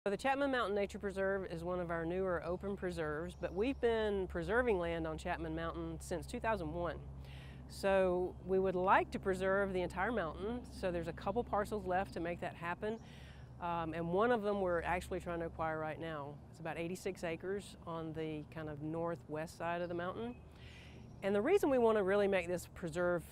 The Chapman Mountain Nature Preserve is one of our newer open preserves, but we've been preserving land on Chapman Mountain since 2001. So we would like to preserve the entire mountain, so there's a couple parcels left to make that happen. And one of them we're actually trying to acquire right now. It's about 86 acres on the kind of northwest side of the mountain. And the reason we want to really make this preserve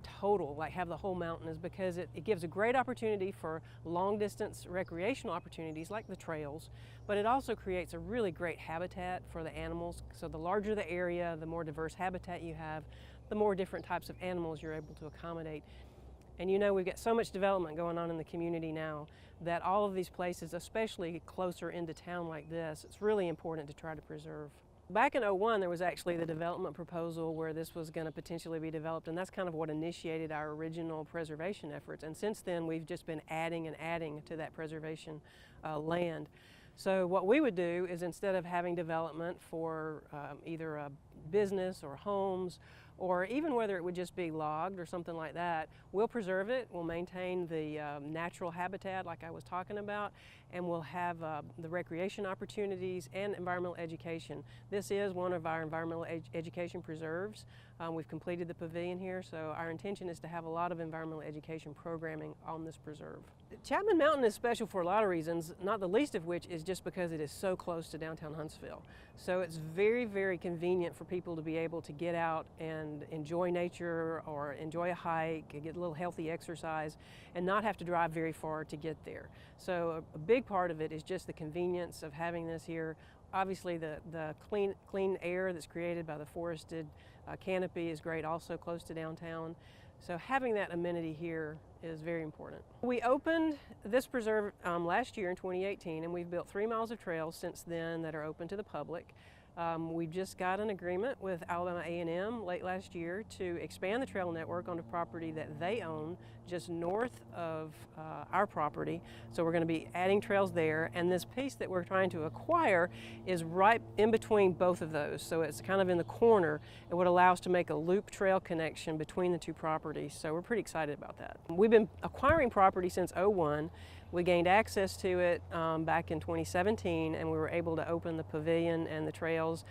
total, like have the whole mountain, is because it gives a great opportunity for long distance recreational opportunities like the trails, but it also creates a really great habitat for the animals. So the larger the area, the more diverse habitat you have, the more different types of animals you're able to accommodate. And you know, we've got so much development going on in the community now that all of these places, especially closer into town like this, it's really important to try to preserve. Back in '01, there was actually the development proposal where this was going to potentially be developed, and that's kind of what initiated our original preservation efforts. And since then, we've just been adding and adding to that preservation land. So what we would do is, instead of having development for either a business or homes, or even whether it would just be logged or something like that, we'll preserve it, we'll maintain the natural habitat like I was talking about, and we'll have the recreation opportunities and environmental education. This is one of our environmental education preserves. We've completed the pavilion here, so our intention is to have a lot of environmental education programming on this preserve. Chapman Mountain is special for a lot of reasons, not the least of which is just because it is so close to downtown Huntsville. So it's very, very convenient for people to be able to get out and enjoy nature or enjoy a hike, get a little healthy exercise, and not have to drive very far to get there. So a big part of it is just the convenience of having this here. Obviously the clean air that's created by the forested canopy is great, also close to downtown. So having that amenity here is very important. We opened this preserve last year in 2018, and we've built 3 miles of trails since then that are open to the public. We just got an agreement with Alabama A&M late last year to expand the trail network on a property that they own just north of our property. So we're going to be adding trails there, and this piece that we're trying to acquire is right in between both of those. So it's kind of in the corner. It would allow us to make a loop trail connection between the two properties. So we're pretty excited about that. We've been acquiring property since '01. We gained access to it back in 2017, and we were able to open the pavilion and the trails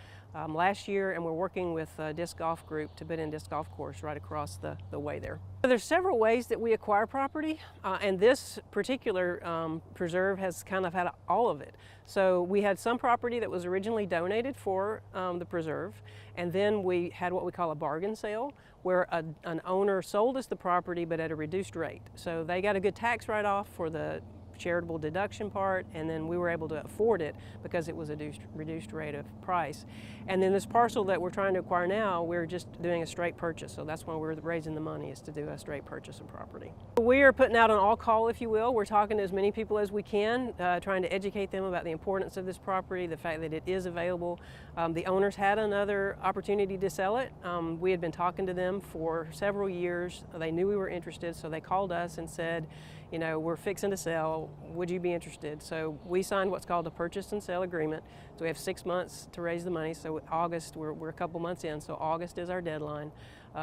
last year, and we're working with a disc golf group to put in a disc golf course right across the way there. So there's several ways that we acquire property, and this particular preserve has kind of had all of it. So we had some property that was originally donated for the preserve, and then we had what we call a bargain sale, where an owner sold us the property but at a reduced rate. So they got a good tax write-off for the charitable deduction part, and then we were able to afford it because it was a reduced rate of price. And then this parcel that we're trying to acquire now, we're just doing a straight purchase, so that's why we're raising the money, is to do a straight purchase of property. We are putting out an all-call, if you will. We're talking to as many people as we can, trying to educate them about the importance of this property, the fact that it is available. The owners had another opportunity to sell it. We had been talking to them for several years. They knew we were interested, so they called us and said, you know, we're fixing to sell, would you be interested? So we signed what's called a purchase and sale agreement. So we have 6 months to raise the money. So August, we're a couple months in, so August is our deadline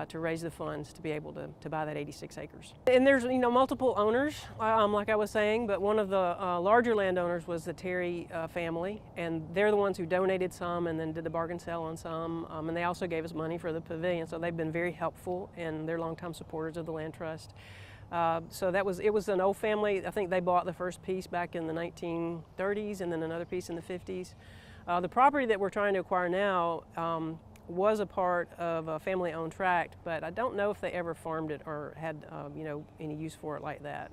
to raise the funds to be able to buy that 86 acres. And there's, you know, multiple owners, like I was saying, but one of the larger landowners was the Terry family, and they're the ones who donated some and then did the bargain sale on some, and they also gave us money for the pavilion, so they've been very helpful, and they're longtime supporters of the land trust. So it was an old family. I think they bought the first piece back in the 1930s and then another piece in the 50s. The property that we're trying to acquire now was a part of a family-owned tract, but I don't know if they ever farmed it or had you know, any use for it like that.